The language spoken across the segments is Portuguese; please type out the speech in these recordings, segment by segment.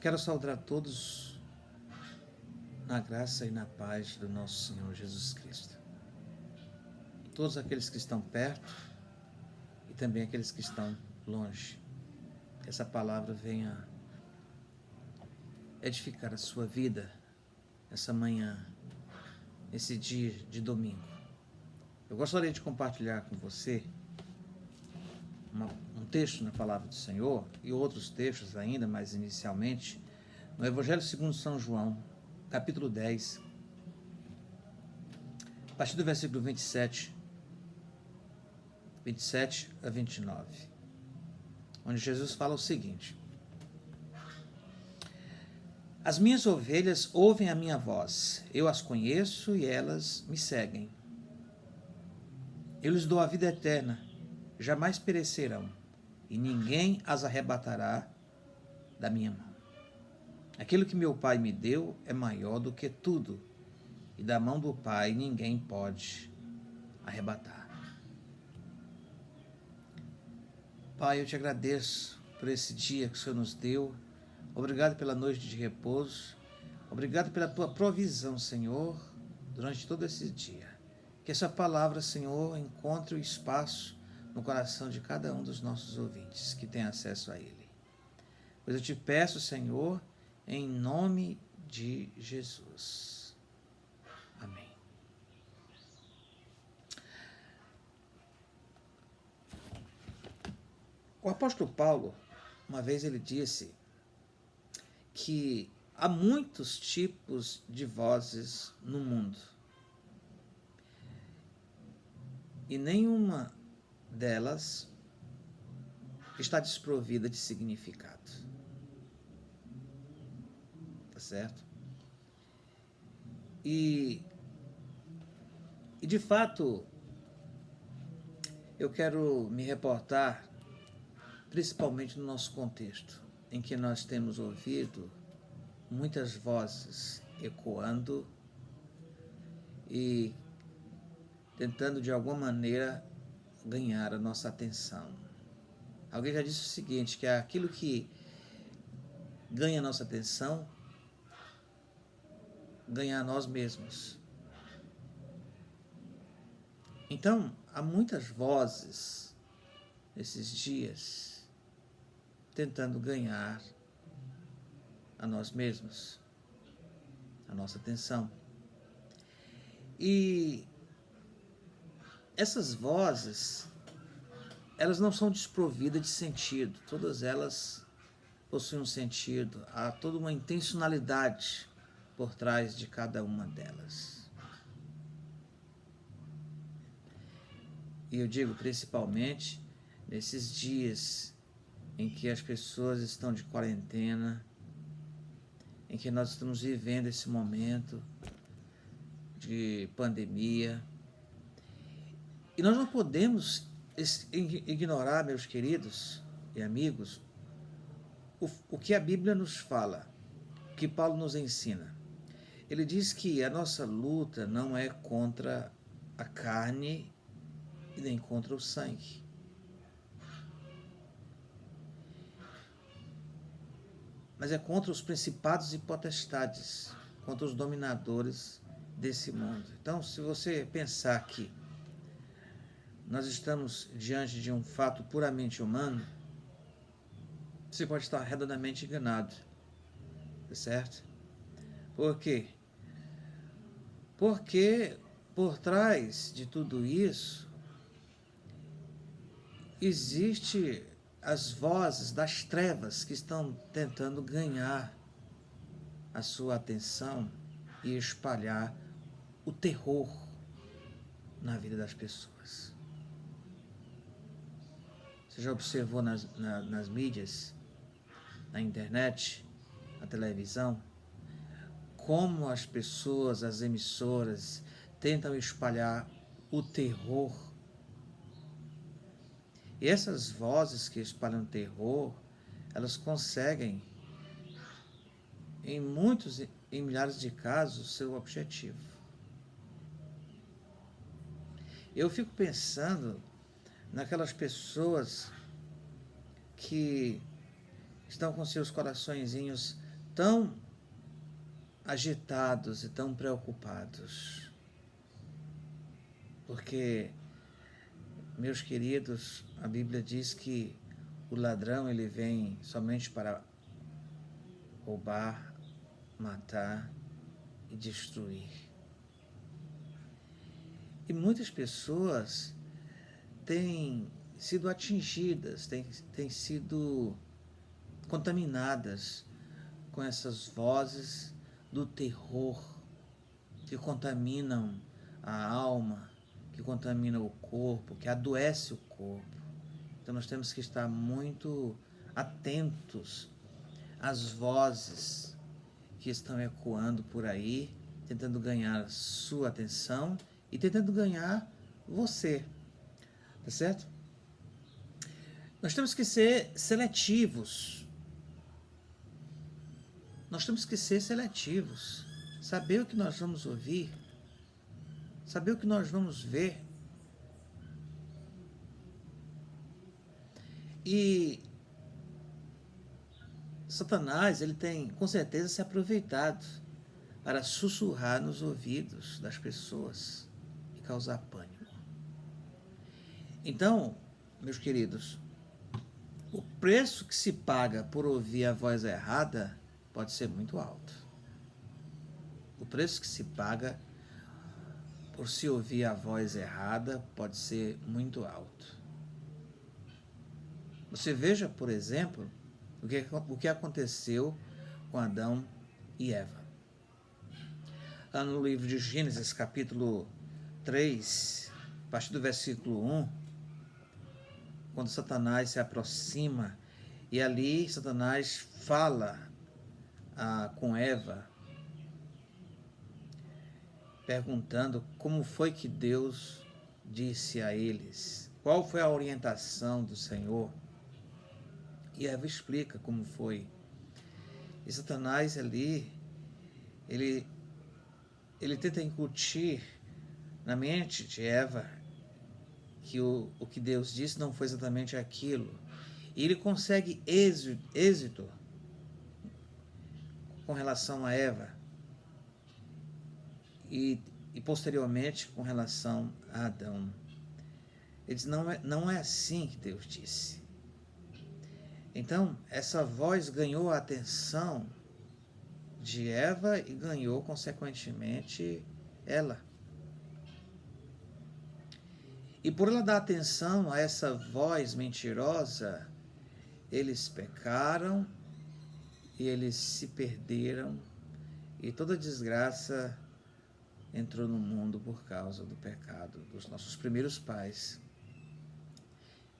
Quero saudar a todos na graça e na paz do nosso Senhor Jesus Cristo. Todos aqueles que estão perto e também aqueles que estão longe. Que essa palavra venha edificar a sua vida essa manhã, esse dia de domingo. Eu gostaria de compartilhar com você um texto na palavra do Senhor e outros textos ainda, mas inicialmente, no Evangelho segundo São João, capítulo 10, a partir do versículo 27 a 29, onde Jesus fala o seguinte: As minhas ovelhas ouvem a minha voz, eu as conheço e elas me seguem. Eu lhes dou a vida eterna, jamais perecerão, e ninguém as arrebatará da minha mão. Aquilo que meu Pai me deu é maior do que tudo, e da mão do Pai ninguém pode arrebatar. Pai, eu te agradeço por esse dia que o Senhor nos deu. Obrigado pela noite de repouso. Obrigado pela tua provisão, Senhor, durante todo esse dia. Que essa palavra, Senhor, encontre o espaço no coração de cada um dos nossos ouvintes que tem acesso a ele. Pois eu te peço, Senhor, em nome de Jesus. Amém. O apóstolo Paulo, uma vez ele disse que há muitos tipos de vozes no mundo. E nenhuma delas está desprovida de significado. Tá certo? E de fato, eu quero me reportar principalmente no nosso contexto, em que nós temos ouvido muitas vozes ecoando e tentando de alguma maneira ganhar a nossa atenção. Alguém já disse o seguinte, que aquilo que ganha a nossa atenção ganha a nós mesmos. Então, há muitas vozes nesses dias tentando ganhar a nós mesmos, a nossa atenção. E essas vozes, elas não são desprovidas de sentido, todas elas possuem um sentido, há toda uma intencionalidade por trás de cada uma delas. E eu digo principalmente nesses dias em que as pessoas estão de quarentena, em que nós estamos vivendo esse momento de pandemia. E nós não podemos ignorar, meus queridos e amigos, o que a Bíblia nos fala, o que Paulo nos ensina. Ele diz que a nossa luta não é contra a carne e nem contra o sangue. Mas é contra os principados e potestades, contra os dominadores desse mundo. Então, se você pensar que nós estamos diante de um fato puramente humano, você pode estar redondamente enganado, certo? Por quê? Porque por trás de tudo isso existe as vozes das trevas que estão tentando ganhar a sua atenção e espalhar o terror na vida das pessoas. Você já observou nas mídias, na internet, na televisão, como as pessoas, as emissoras, tentam espalhar o terror. E essas vozes que espalham terror, elas conseguem, em milhares de casos, o seu objetivo. Eu fico pensando naquelas pessoas que estão com seus coraçõezinhos tão agitados e tão preocupados. Porque, meus queridos, a Bíblia diz que o ladrão ele vem somente para roubar, matar e destruir. E muitas pessoas têm sido atingidas, têm sido contaminadas com essas vozes do terror que contaminam a alma, que contaminam o corpo, que adoece o corpo. Então nós temos que estar muito atentos às vozes que estão ecoando por aí, tentando ganhar sua atenção e tentando ganhar você, tá certo? Nós temos que ser seletivos. Nós temos que ser seletivos, saber o que nós vamos ouvir, saber o que nós vamos ver. E Satanás, ele tem com certeza se aproveitado para sussurrar nos ouvidos das pessoas e causar pânico. Então, meus queridos, o preço que se paga por ouvir a voz errada pode ser muito alto. O preço que se paga por se ouvir a voz errada pode ser muito alto. Você veja, por exemplo, o que aconteceu com Adão e Eva. Lá no livro de Gênesis, capítulo 3, a partir do versículo 1, quando Satanás se aproxima, e ali Satanás fala com Eva, perguntando como foi que Deus disse a eles, qual foi a orientação do Senhor. E Eva explica como foi. E Satanás ali, ele tenta incutir na mente de Eva que o que Deus disse não foi exatamente aquilo. E ele consegue êxito com relação a Eva e posteriormente com relação a Adão. Ele diz, não é assim que Deus disse. Então, essa voz ganhou a atenção de Eva e ganhou, consequentemente, ela. E por ela dar atenção a essa voz mentirosa, eles pecaram e eles se perderam e toda desgraça entrou no mundo por causa do pecado dos nossos primeiros pais.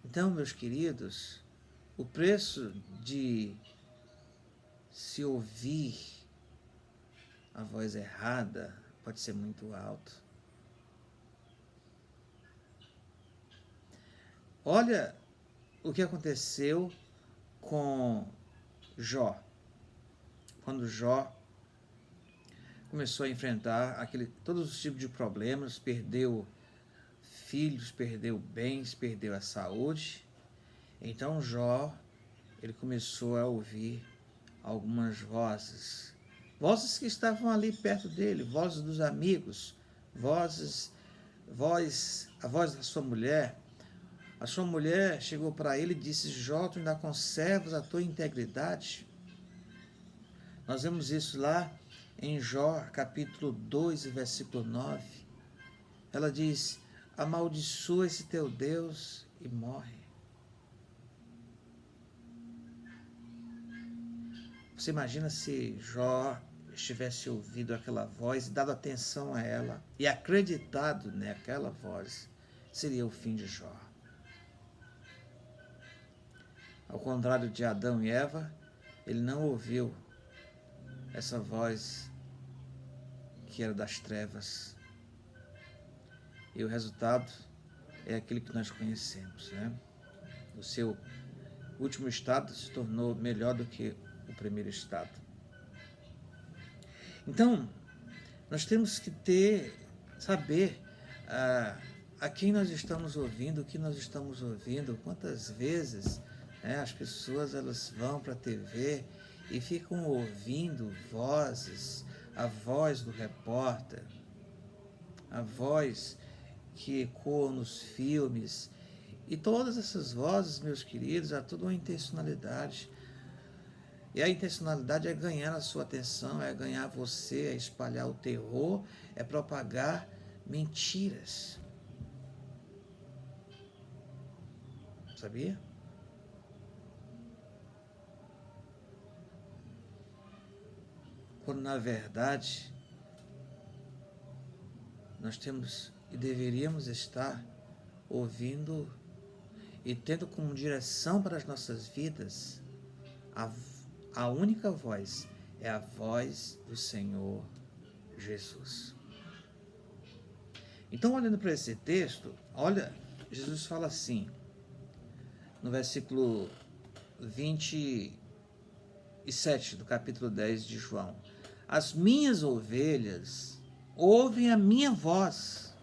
Então, meus queridos, o preço de se ouvir a voz errada pode ser muito alto. Olha o que aconteceu com Jó. Quando Jó começou a enfrentar todos os tipos de problemas, perdeu filhos, perdeu bens, perdeu a saúde. Então Jó, ele começou a ouvir algumas vozes que estavam ali perto dele, vozes dos amigos, a voz da sua mulher. A sua mulher chegou para ele e disse, Jó, tu ainda conservas a tua integridade? Nós vemos isso lá em Jó, capítulo 2, versículo 9. Ela diz, amaldiçoa esse teu Deus e morre. Você imagina se Jó estivesse ouvido aquela voz e dado atenção a ela e acreditado naquela voz, seria o fim de Jó. Ao contrário de Adão e Eva, ele não ouviu essa voz que era das trevas. E o resultado é aquele que nós conhecemos, né? O seu último estado se tornou melhor do que o primeiro estado. Então, nós temos que saber a quem nós estamos ouvindo, o que nós estamos ouvindo, quantas vezes as pessoas elas vão para a TV e ficam ouvindo vozes, a voz do repórter, a voz que ecoa nos filmes. E todas essas vozes, meus queridos, há toda uma intencionalidade. E a intencionalidade é ganhar a sua atenção, é ganhar você, é espalhar o terror, é propagar mentiras. Sabia? Quando na verdade nós temos e deveríamos estar ouvindo e tendo como direção para as nossas vidas a única voz é a voz do Senhor Jesus. Então, olhando para esse texto, olha, Jesus fala assim, no versículo 27 do capítulo 10 de João: as minhas ovelhas ouvem a minha voz.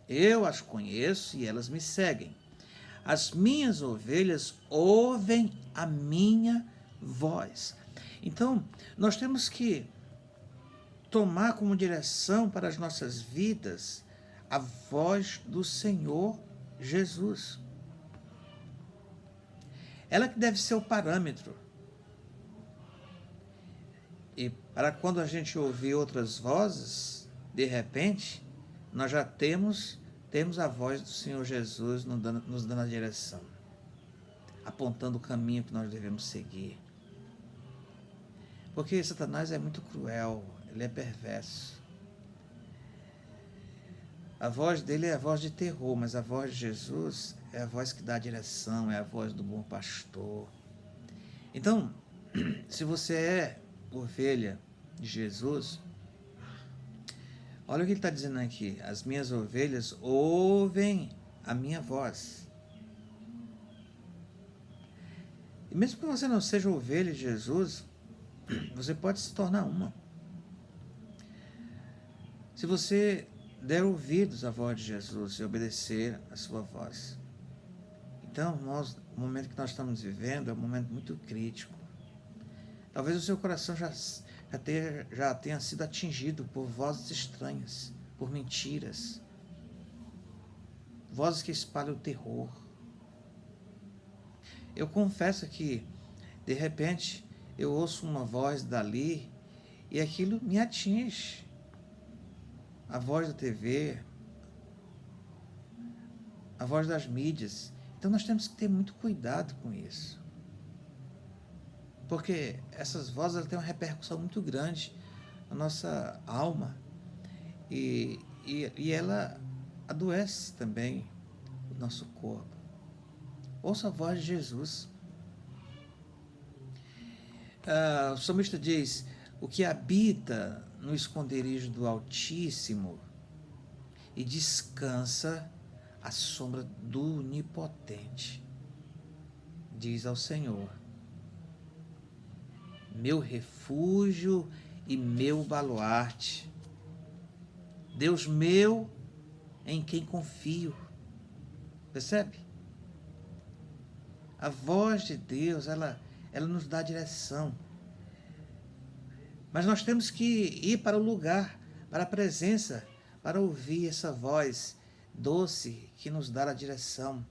Eu as conheço e elas me seguem. As minhas ovelhas ouvem a minha voz. Então, nós temos que tomar como direção para as nossas vidas a voz do Senhor Jesus. Ela que deve ser o parâmetro. E para quando a gente ouvir outras vozes, de repente, nós já temos a voz do Senhor Jesus nos dando a direção, apontando o caminho que nós devemos seguir. Porque Satanás é muito cruel, ele é perverso. A voz dele é a voz de terror, mas a voz de Jesus é a voz que dá a direção, é a voz do bom pastor. Então, se você é ovelha de Jesus, olha o que ele está dizendo aqui: as minhas ovelhas ouvem a minha voz. E mesmo que você não seja ovelha de Jesus, você pode se tornar uma. Se você der ouvidos à voz de Jesus e obedecer a sua voz. Então, o momento que nós estamos vivendo é um momento muito crítico. Talvez o seu coração já tenha sido atingido por vozes estranhas, por mentiras, vozes que espalham o terror. Eu confesso que, de repente, eu ouço uma voz dali e aquilo me atinge. A voz da TV, a voz das mídias. Então nós temos que ter muito cuidado com isso. Porque essas vozes elas têm uma repercussão muito grande na nossa alma e ela adoece também o nosso corpo. Ouça a voz de Jesus. O salmista diz: o que habita no esconderijo do Altíssimo e descansa à sombra do Onipotente, diz ao Senhor: meu refúgio e meu baluarte, Deus meu em quem confio. Percebe? A voz de Deus, ela nos dá direção. Mas nós temos que ir para o lugar, para a presença, para ouvir essa voz doce que nos dá a direção.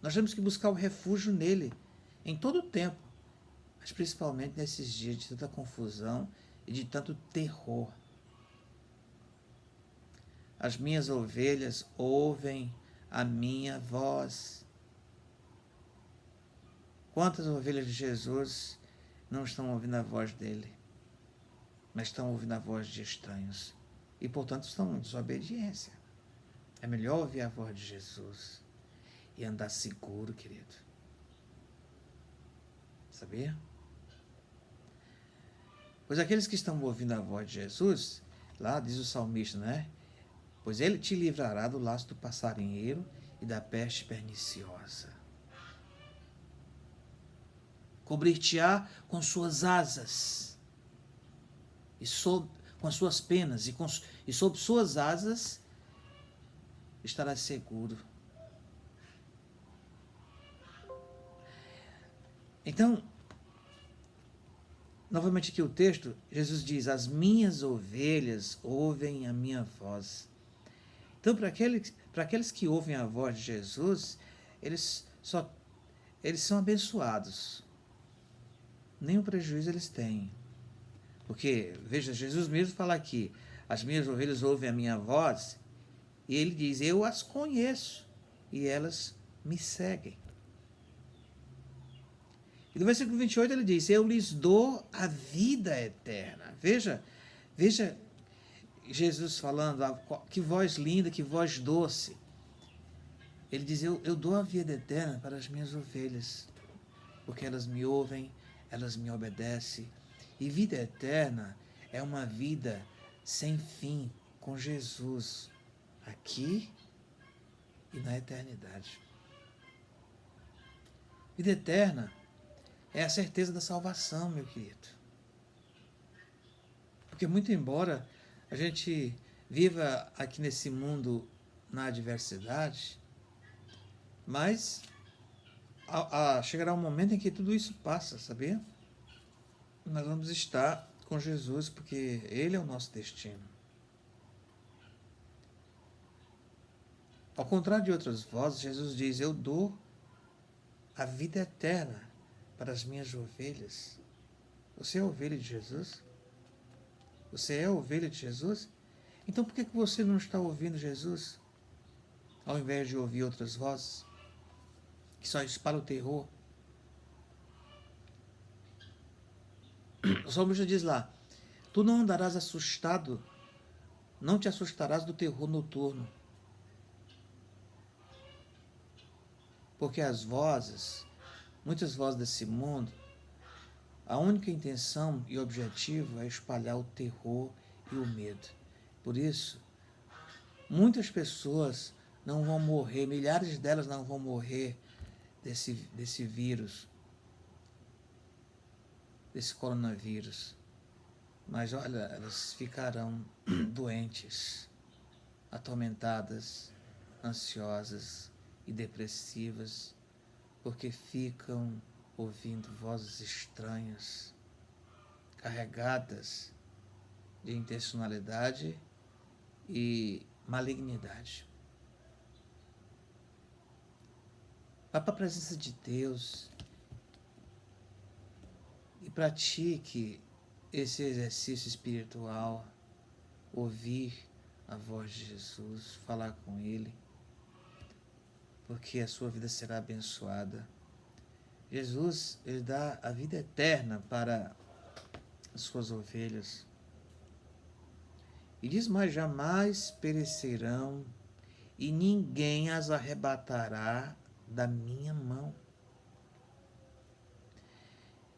Nós temos que buscar o refúgio nele, em todo o tempo, mas principalmente nesses dias de tanta confusão e de tanto terror. As minhas ovelhas ouvem a minha voz. Quantas ovelhas de Jesus não estão ouvindo a voz dele, mas estão ouvindo a voz de estranhos e, portanto, estão em desobediência. É melhor ouvir a voz de Jesus e andar seguro, querido. Sabia? Pois aqueles que estão ouvindo a voz de Jesus, lá diz o salmista, né? Pois ele te livrará do laço do passarinheiro e da peste perniciosa. Cobrir-te-á com suas asas com as suas penas e sob suas asas estarás seguro. Então, novamente aqui o texto, Jesus diz: as minhas ovelhas ouvem a minha voz. Então, para aqueles que ouvem a voz de Jesus, eles são abençoados. Nenhum prejuízo eles têm. Porque, veja, Jesus mesmo fala aqui: as minhas ovelhas ouvem a minha voz, e ele diz: eu as conheço, e elas me seguem. E no versículo 28 ele diz: eu lhes dou a vida eterna. Veja Jesus falando, que voz linda, que voz doce. Ele diz: eu dou a vida eterna para as minhas ovelhas, porque elas me ouvem, elas me obedecem. E vida eterna é uma vida sem fim com Jesus, aqui e na eternidade. Vida eterna é a certeza da salvação, meu querido. Porque muito embora a gente viva aqui nesse mundo na adversidade, mas chegará um momento em que tudo isso passa, sabia? Nós vamos estar com Jesus, porque Ele é o nosso destino. Ao contrário de outras vozes, Jesus diz: eu dou a vida eterna para as minhas ovelhas. Você é ovelha de Jesus? Você é ovelha de Jesus? Então por que você não está ouvindo Jesus, ao invés de ouvir outras vozes que só espalham o terror? O salmista diz lá: tu não andarás assustado, não te assustarás do terror noturno. Porque muitas vozes desse mundo, a única intenção e objetivo é espalhar o terror e o medo. Por isso, muitas pessoas não vão morrer, milhares delas não vão morrer desse vírus, desse coronavírus. Mas olha, elas ficarão doentes, atormentadas, ansiosas e depressivas, porque ficam ouvindo vozes estranhas, carregadas de intencionalidade e malignidade. Vá para a presença de Deus e pratique esse exercício espiritual, ouvir a voz de Jesus, falar com Ele, porque a sua vida será abençoada. Jesus, Ele dá a vida eterna para as suas ovelhas. E diz: mas jamais perecerão, e ninguém as arrebatará da minha mão.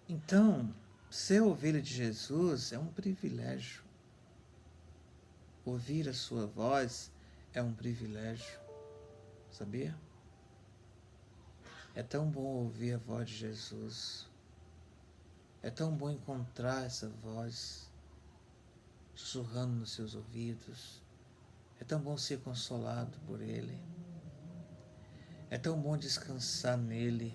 Então, ser ovelha de Jesus é um privilégio. Ouvir a sua voz é um privilégio. Sabia? É tão bom ouvir a voz de Jesus. É tão bom encontrar essa voz sussurrando nos seus ouvidos. É tão bom ser consolado por Ele. É tão bom descansar nele.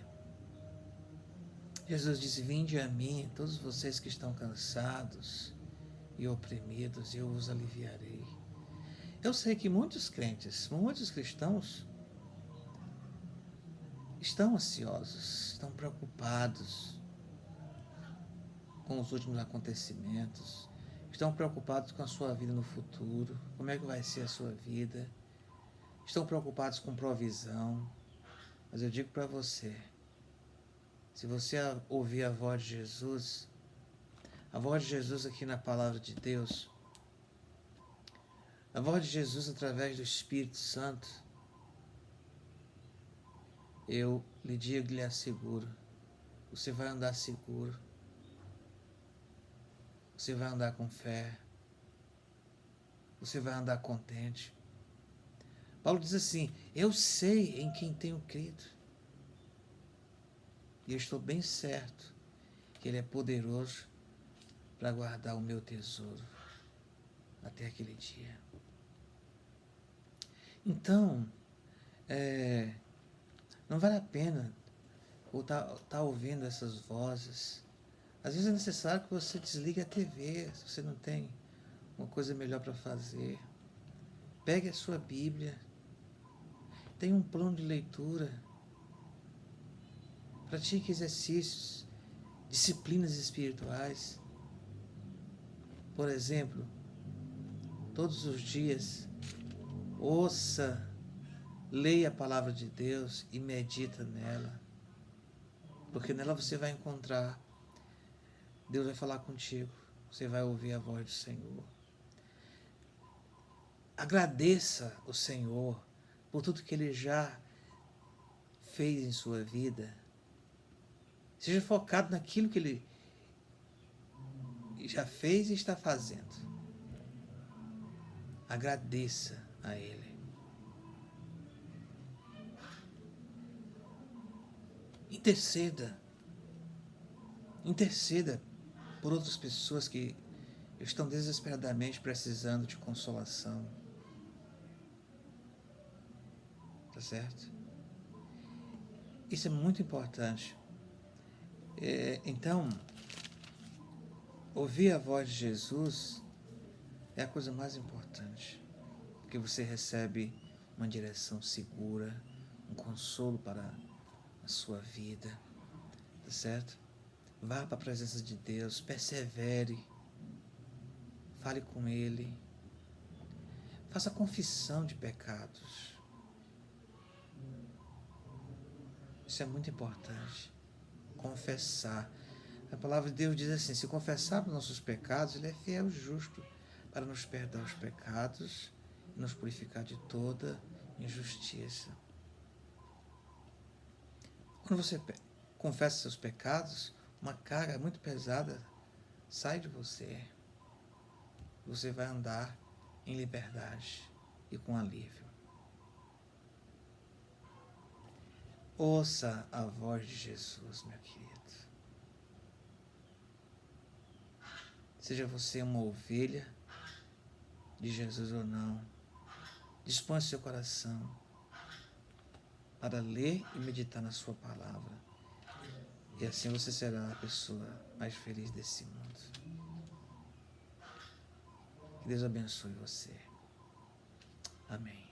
Jesus disse: vinde a mim, todos vocês que estão cansados e oprimidos, e eu os aliviarei. Eu sei que muitos crentes, muitos cristãos estão ansiosos, estão preocupados com os últimos acontecimentos, estão preocupados com a sua vida no futuro, como é que vai ser a sua vida, estão preocupados com provisão. Mas eu digo para você, se você ouvir a voz de Jesus aqui na palavra de Deus, a voz de Jesus através do Espírito Santo, eu lhe digo e lhe asseguro, você vai andar seguro, você vai andar com fé, você vai andar contente. Paulo diz assim: eu sei em quem tenho crido, e eu estou bem certo que Ele é poderoso para guardar o meu tesouro até aquele dia. Então, não vale a pena estar ouvindo essas vozes, Às vezes é necessário que você desligue a TV, se você não tem uma coisa melhor para fazer. Pegue a sua Bíblia, tenha um plano de leitura, pratique exercícios, disciplinas espirituais. Por exemplo, todos os dias, ouça, leia a palavra de Deus e medita nela, porque nela você vai encontrar, Deus vai falar contigo, você vai ouvir a voz do Senhor. Agradeça o Senhor por tudo que Ele já fez em sua vida. Seja focado naquilo que Ele já fez e está fazendo. Agradeça a Ele. Interceda por outras pessoas que estão desesperadamente precisando de consolação. Tá certo? Isso é muito importante. Então, ouvir a voz de Jesus é a coisa mais importante, porque você recebe uma direção segura, um consolo para a sua vida, tá certo? Vá para a presença de Deus, persevere, fale com Ele, faça confissão de pecados. Isso é muito importante. Confessar. A palavra de Deus diz assim: se confessarmos nossos pecados, Ele é fiel e justo para nos perdoar os pecados e nos purificar de toda injustiça. Quando você confessa seus pecados, uma carga muito pesada sai de você. Você vai andar em liberdade e com alívio. Ouça a voz de Jesus, meu querido. Seja você uma ovelha de Jesus ou não, disponha seu coração para ler e meditar na sua palavra. E assim você será a pessoa mais feliz desse mundo. Que Deus abençoe você. Amém.